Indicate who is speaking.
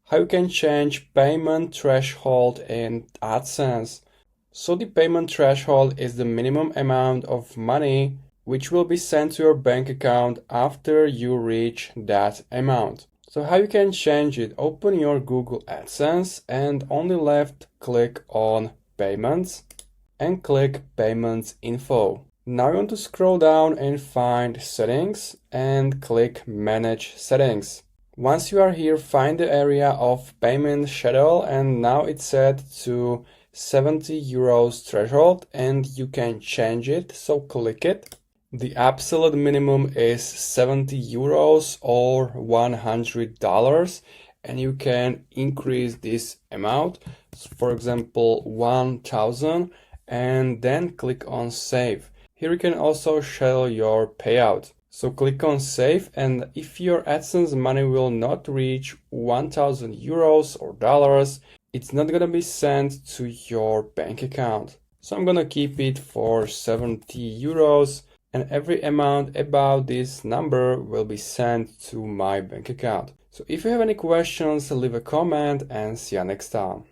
Speaker 1: how you can change payment threshold in AdSense. So the payment threshold is the minimum amount of money which will be sent to your bank account after you reach that amount. So how you can change it? Open your Google AdSense and on the left click on Payments and click Payments Info. Now you want to scroll down and find Settings and click Manage Settings. Once you are here, find the area of payment schedule and now it's set to 70 euros threshold and you can change it, so click it. The absolute minimum is 70 euros or $100 and you can increase this amount, for example 1000, and then click on Save. Here you can also show your payout. So click on Save, and if your AdSense money will not reach 1000 euros or dollars, it's not gonna be sent to your bank account. So I'm gonna keep it for 70 euros and every amount about this number will be sent to my bank account. So if you have any questions, leave a comment and see you next time.